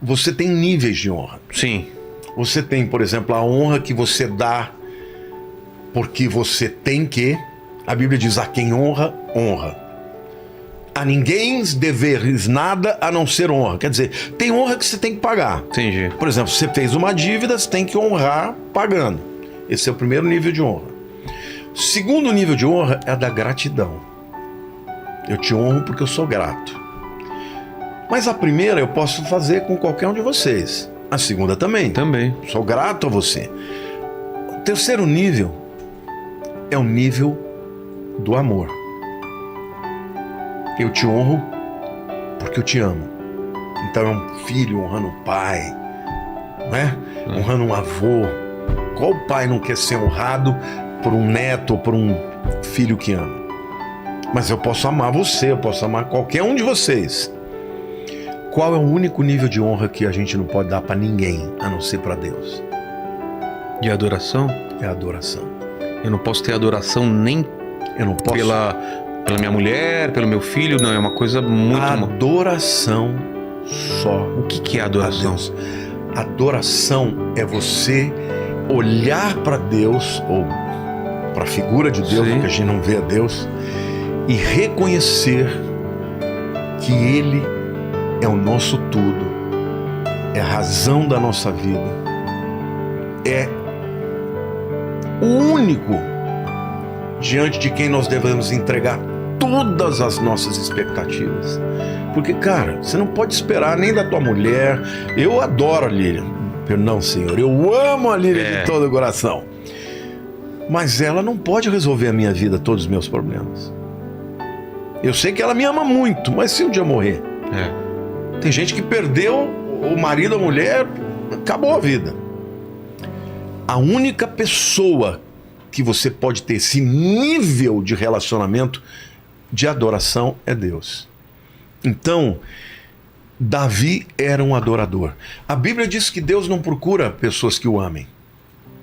você tem níveis de honra. Sim. Você tem, por exemplo, a honra que você dá porque você tem que. A Bíblia diz: a quem honra, honra. A ninguém deveres nada a não ser honra. Quer dizer, tem honra que você tem que pagar. Entendi. Por exemplo, você fez uma dívida, você tem que honrar pagando. Esse é o primeiro nível de honra. O segundo nível de honra é a da gratidão. Eu te honro porque eu sou grato. Mas a primeira eu posso fazer com qualquer um de vocês. A segunda também. Também. Sou grato a você. O terceiro nível é o nível do amor. Eu te honro porque eu te amo. Então é um filho honrando o pai, não é? Honrando um avô. Qual pai não quer ser honrado por um neto ou por um filho que ama? Mas eu posso amar você, eu posso amar qualquer um de vocês. Qual é o único nível de honra que a gente não pode dar para ninguém, a não ser para Deus? De adoração? É a adoração. Eu não posso ter adoração nem Eu não posso. pela minha mulher, pelo meu filho, não. É uma coisa muito... Adoração só. O que é adoração? A Deus. Adoração é você olhar para Deus, ou para a figura de Deus, Sim. porque a gente não vê a Deus, e reconhecer que Ele é o nosso tudo, é a razão da nossa vida, é o único diante de quem nós devemos entregar todas as nossas expectativas. Porque, cara, você não pode esperar nem da tua mulher. Eu adoro a Lilian, não, Senhor, eu amo a Lilian de todo o coração, mas ela não pode resolver a minha vida, todos os meus problemas. Eu sei que ela me ama muito, mas se um dia morrer, tem gente que perdeu o marido, a mulher, acabou a vida. A única pessoa que você pode ter esse nível de relacionamento, de adoração, é Deus. Então, Davi era um adorador. A Bíblia diz que Deus não procura pessoas que o amem.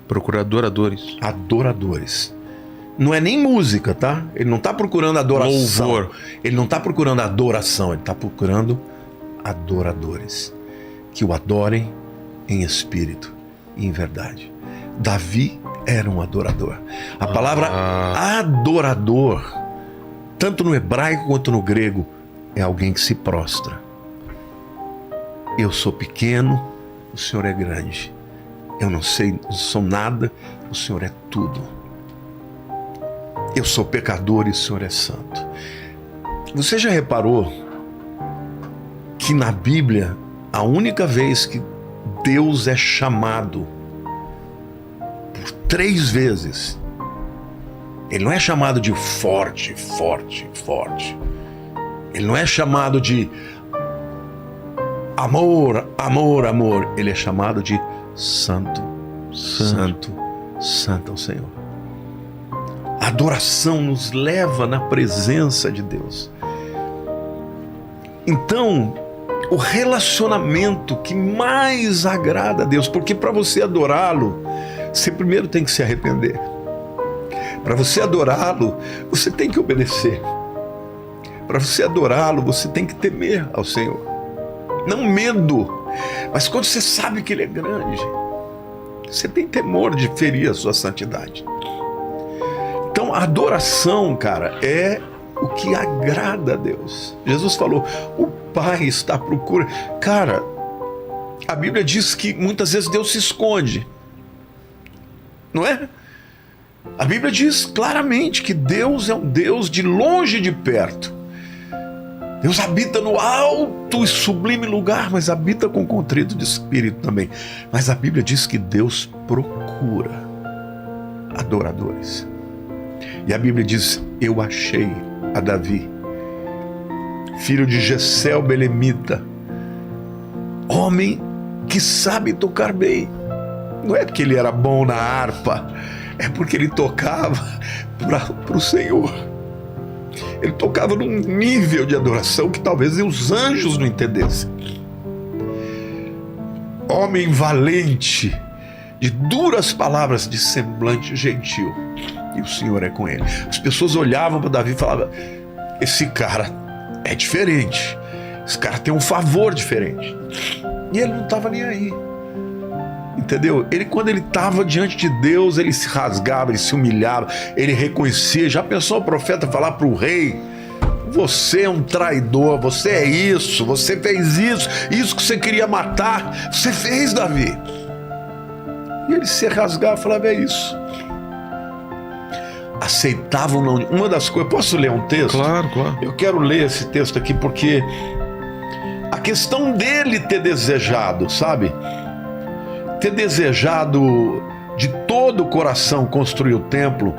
Procura adoradores. Adoradores. Não é nem música, tá? Ele não está procurando adoração. Louvor. Ele não está procurando adoração, ele está procurando adoradores. Que o adorem em espírito e em verdade. Davi era um adorador. A palavra adorador, tanto no hebraico quanto no grego, é alguém que se prostra. Eu sou pequeno, o Senhor é grande. Eu não sou nada, o Senhor é tudo. Eu sou pecador e o Senhor é santo. Você já reparou que na Bíblia, a única vez que Deus é chamado por 3 vezes, ele não é chamado de forte, forte, forte. Ele não é chamado de amor, amor, amor. Ele é chamado de santo, santo, santo ao Senhor. A adoração nos leva na presença de Deus. Então, o relacionamento que mais agrada a Deus, porque para você adorá-lo, você primeiro tem que se arrepender. Para você adorá-lo, você tem que obedecer. Para você adorá-lo, você tem que temer ao Senhor. Não medo, mas quando você sabe que Ele é grande, você tem temor de ferir a sua santidade. Então a adoração, cara, é o que agrada a Deus. Jesus falou, o Pai está à procura. Cara, a Bíblia diz que muitas vezes Deus se esconde, não é? A Bíblia diz claramente que Deus é um Deus de longe e de perto. Deus habita no alto e sublime lugar, mas habita com contrito de espírito também. Mas a Bíblia diz que Deus procura adoradores. E a Bíblia diz, eu achei a Davi, filho de Jessé o belemita, homem que sabe tocar bem. Não é porque ele era bom na harpa, é porque ele tocava para o Senhor. Ele tocava num nível de adoração que talvez os anjos não entendessem. Homem valente, de duras palavras, de semblante gentil. E o Senhor é com ele. As pessoas olhavam para Davi e falavam, esse cara é diferente. Esse cara tem um favor diferente. E ele não estava nem aí. Entendeu? Quando ele estava diante de Deus, ele se rasgava, ele se humilhava, ele reconhecia. Já pensou o profeta falar para o rei: você é um traidor, você é isso, você fez isso que você queria matar, você fez, Davi. E ele se rasgava e falava: é isso. Aceitavam não. Uma das coisas, posso ler um texto? Claro, claro. Eu quero ler esse texto aqui porque a questão dele ter desejado, sabe? Ter desejado de todo o coração construir o templo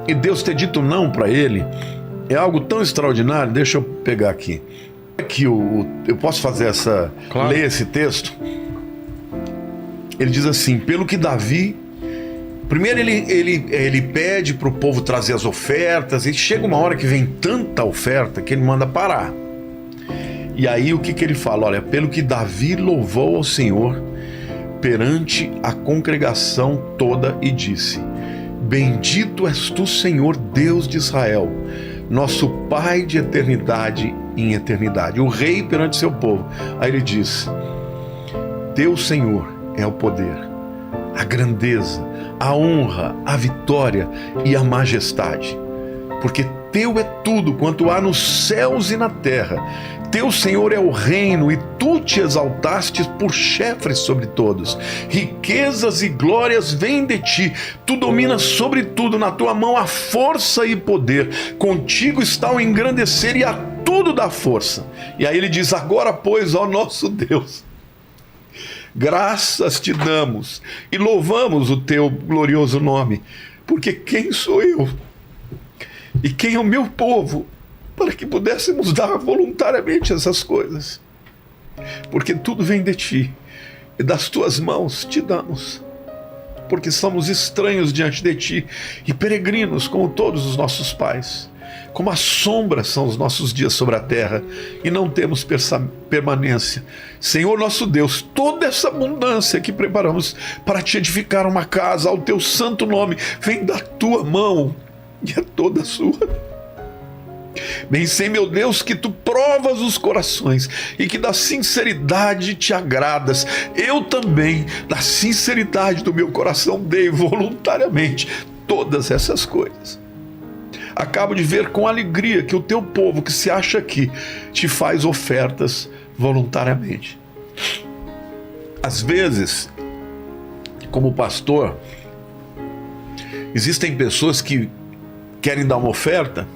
e Deus ter dito não para ele é algo tão extraordinário. Deixa eu pegar aqui. Eu posso fazer claro. Ler esse texto. Ele diz assim: pelo que Davi, primeiro ele pede para o povo trazer as ofertas, e chega uma hora que vem tanta oferta que ele manda parar. E aí o que ele fala? Olha, pelo que Davi louvou ao Senhor perante a congregação toda e disse: bendito és tu, Senhor Deus de Israel, nosso Pai de eternidade em eternidade. O rei perante seu povo. Aí ele diz: teu, Senhor, é o poder, a grandeza, a honra, a vitória e a majestade, porque teu é tudo quanto há nos céus e na terra. Teu, Senhor, é o reino, e tu te exaltaste por chefe sobre todos. Riquezas e glórias vêm de ti. Tu dominas sobre tudo. Na tua mão há força e poder. Contigo está o engrandecer e a tudo dá força. E aí ele diz: agora, pois, ó nosso Deus, graças te damos e louvamos o teu glorioso nome, porque quem sou eu e quem é o meu povo para que pudéssemos dar voluntariamente essas coisas? Porque tudo vem de ti e das tuas mãos te damos, porque somos estranhos diante de ti e peregrinos como todos os nossos pais. Como a sombra são os nossos dias sobre a terra e não temos permanência. Senhor nosso Deus, toda essa abundância que preparamos para te edificar uma casa ao teu santo nome vem da tua mão e é toda sua. Bem sei, meu Deus, que tu provas os corações e que da sinceridade te agradas. Eu também, da sinceridade do meu coração, dei voluntariamente todas essas coisas. Acabo de ver com alegria que o teu povo que se acha aqui te faz ofertas voluntariamente. Às vezes, como pastor, existem pessoas que querem dar uma oferta.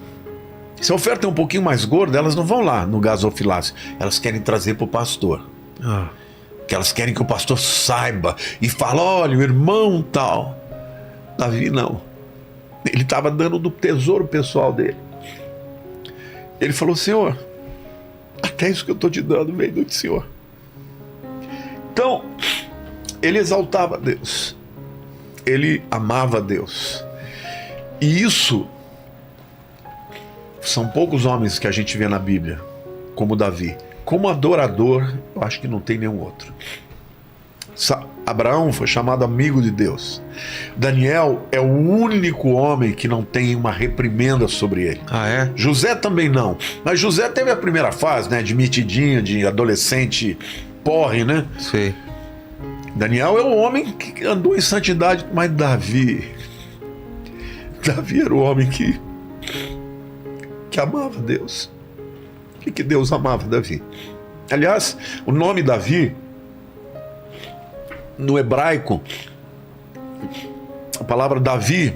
Se a oferta é um pouquinho mais gorda, elas não vão lá no gasofilácio. Elas querem trazer para o pastor. Que elas querem que o pastor saiba e fale: olha, o irmão tal. Davi não. Ele estava dando do tesouro pessoal dele. Ele falou: Senhor, até isso que eu estou te dando veio do Senhor. Então, ele exaltava Deus. Ele amava Deus. E isso, são poucos homens que a gente vê na Bíblia, como Davi. Como adorador, eu acho que não tem nenhum outro. Abraão foi chamado amigo de Deus. Daniel é o único homem que não tem uma reprimenda sobre ele. Ah, é? José também não. Mas José teve a primeira fase, né? De metidinha, de adolescente porre, né? Sim. Daniel é o homem que andou em santidade. Mas Davi era o homem que amava Deus. E que Deus amava Davi. Aliás, o nome Davi, no hebraico, a palavra Davi,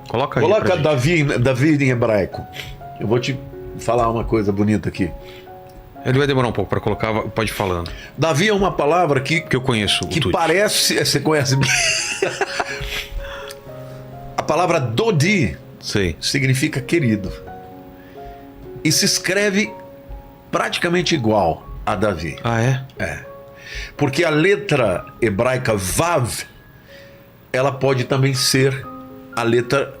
coloca Davi em hebraico. Eu vou te falar uma coisa bonita aqui. Ele vai demorar um pouco para colocar, pode ir falando. Davi é uma palavra que eu conheço. Que parece, você conhece? A palavra Dodi significa querido. E se escreve praticamente igual a Davi. Ah, é? É. Porque a letra hebraica Vav, ela pode também ser a letra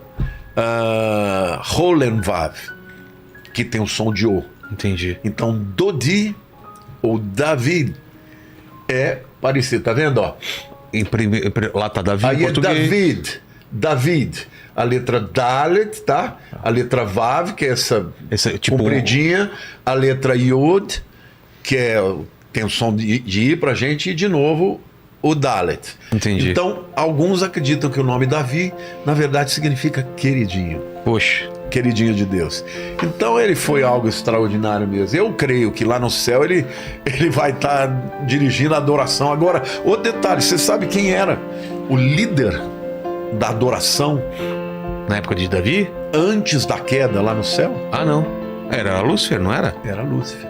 Rolen Vav, que tem o som de O. Entendi. Então Dodi ou David é parecido, tá vendo? Ó? Lá tá Davi aí em português. É David. A letra Dalet, tá? A letra Vav, que é essa tipo compridinha. A letra Yod, que é Tem o som de ir pra gente e de novo o Dalet. Entendi. Então, alguns acreditam que o nome Davi, na verdade, significa queridinho. Poxa. Queridinho de Deus. Então ele foi algo extraordinário mesmo. Eu creio que lá no céu ele vai estar dirigindo a adoração. Agora, outro detalhe, você sabe quem era o líder da adoração Na época de Davi? antes da queda lá no céu? Ah, não. Era Lúcifer, não era? Era Lúcifer.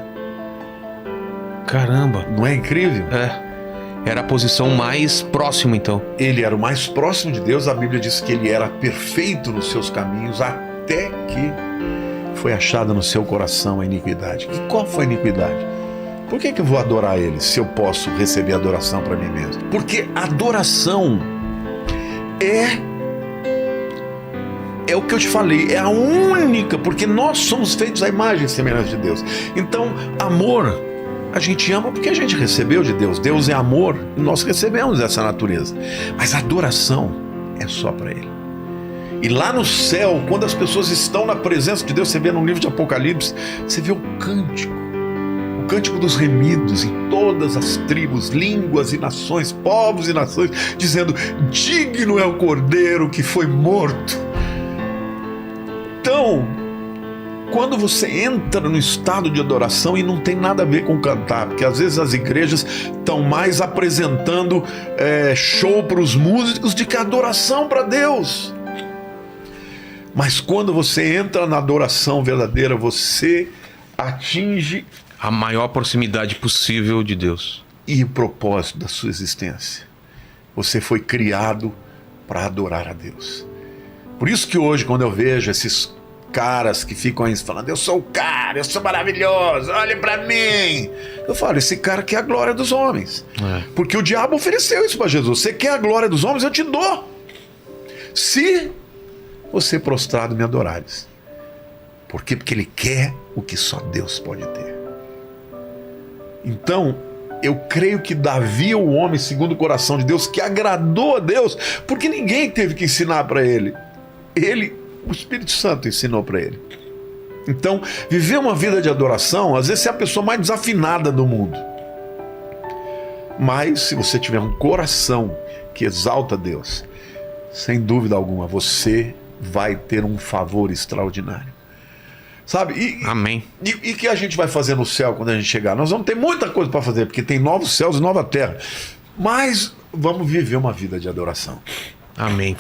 Caramba. Não é incrível? É. Era a posição mais próxima, então. Ele era o mais próximo de Deus. A Bíblia diz que ele era perfeito nos seus caminhos até que foi achada no seu coração a iniquidade. E qual foi a iniquidade? Por que eu vou adorar ele se eu posso receber adoração para mim mesmo? Porque adoração é o que eu te falei, é a única, porque nós somos feitos à imagem e semelhança de Deus. Então, amor, a gente ama porque a gente recebeu de Deus. Deus é amor e nós recebemos essa natureza. Mas adoração é só para ele. E lá no céu, quando as pessoas estão na presença de Deus, você vê no livro de Apocalipse, você vê o cântico dos remidos em todas as tribos, línguas e nações, povos e nações, dizendo: digno é o Cordeiro que foi morto. Então, quando você entra no estado de adoração, e não tem nada a ver com cantar, porque às vezes as igrejas estão mais apresentando show para os músicos do que adoração para Deus. Mas quando você entra na adoração verdadeira, você atinge A maior proximidade possível de Deus. e o propósito da sua existência. Você foi criado para adorar a Deus. Por isso que hoje, quando eu vejo esses caras que ficam aí falando: eu sou o cara, eu sou maravilhoso, olha para mim, eu falo: esse cara quer a glória dos homens. Porque o diabo ofereceu isso para Jesus: você quer a glória dos homens, eu te dou, se você prostrado me adorares. Por quê? Porque ele quer o que só Deus pode ter. Então, eu creio que Davi é o homem segundo o coração de Deus, que agradou a Deus, porque ninguém teve que ensinar para ele. O Espírito Santo ensinou para ele. Então, viver uma vida de adoração, às vezes você é a pessoa mais desafinada do mundo. Mas, se você tiver um coração que exalta Deus, sem dúvida alguma, você vai ter um favor extraordinário. Sabe? Amém. E que a gente vai fazer no céu quando a gente chegar? Nós vamos ter muita coisa para fazer, porque tem novos céus e nova terra. Mas vamos viver uma vida de adoração. Amém.